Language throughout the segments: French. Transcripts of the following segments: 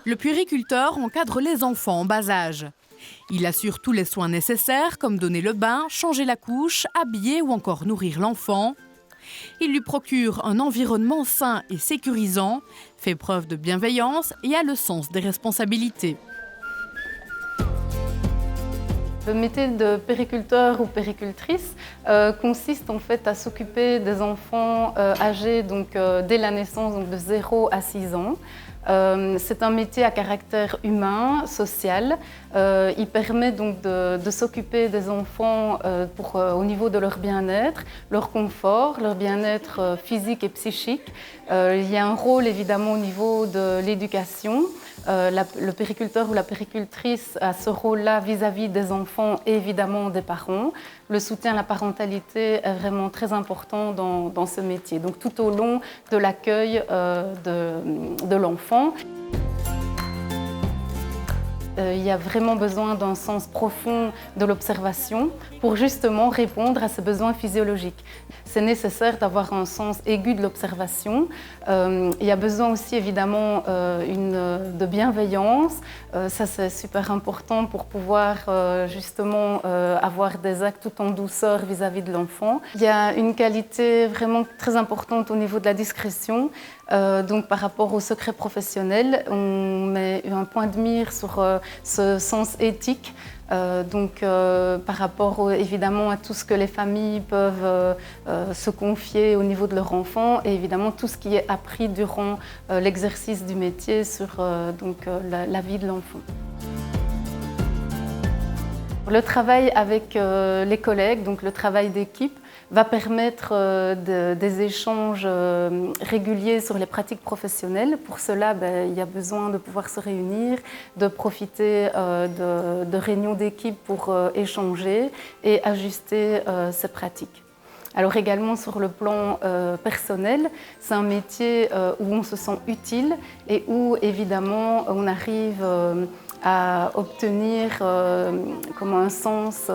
Le puériculteur encadre les enfants en bas âge. Il assure tous les soins nécessaires comme donner le bain, changer la couche, habiller ou encore nourrir l'enfant. Il lui procure un environnement sain et sécurisant, fait preuve de bienveillance et a le sens des responsabilités. Le métier de périculteur ou péricultrice consiste en fait à s'occuper des enfants âgés dès la naissance, donc de 0 à 6 ans. C'est un métier à caractère humain, social. Il permet donc de s'occuper des enfants au niveau de leur bien-être, leur confort, leur bien-être physique et psychique. Il y a un rôle évidemment au niveau de l'éducation. Le périculteur ou la péricultrice a ce rôle-là vis-à-vis des enfants et évidemment des parents. Le soutien à la parentalité est vraiment très important dans ce métier, donc tout au long de l'accueil de l'enfant. Il y a vraiment besoin d'un sens profond de l'observation pour justement répondre à ces besoins physiologiques. C'est nécessaire d'avoir un sens aigu de l'observation. Il y a besoin aussi évidemment de bienveillance. Ça c'est super important pour pouvoir justement avoir des actes tout en douceur vis-à-vis de l'enfant. Il y a une qualité vraiment très importante au niveau de la discrétion. Donc par rapport au secret professionnel, on met un point de mire sur ce sens éthique. Par rapport évidemment à tout ce que les familles peuvent se confier au niveau de leur enfant et évidemment tout ce qui est appris durant l'exercice du métier sur la vie de l'enfant. Le travail avec les collègues, donc le travail d'équipe, va permettre des échanges réguliers sur les pratiques professionnelles. Pour cela, il y a besoin de pouvoir se réunir, de profiter de réunions d'équipe pour échanger et ajuster ces pratiques. Alors également sur le plan personnel, c'est un métier où on se sent utile et où évidemment on arrive à obtenir un sens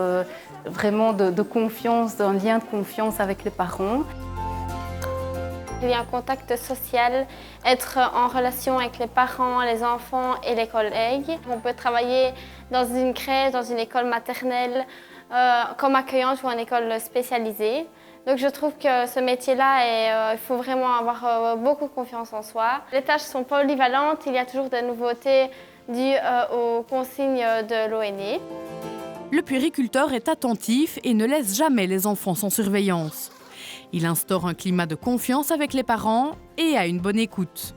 vraiment de confiance, d'un lien de confiance avec les parents. Il y a un contact social, être en relation avec les parents, les enfants et les collègues. On peut travailler dans une crèche, dans une école maternelle, comme accueillante ou en école spécialisée. Donc je trouve que ce métier-là, il faut vraiment avoir beaucoup confiance en soi. Les tâches sont polyvalentes, il y a toujours des nouveautés dues aux consignes de l'ONE. Le puériculteur est attentif et ne laisse jamais les enfants sans surveillance. Il instaure un climat de confiance avec les parents et a une bonne écoute.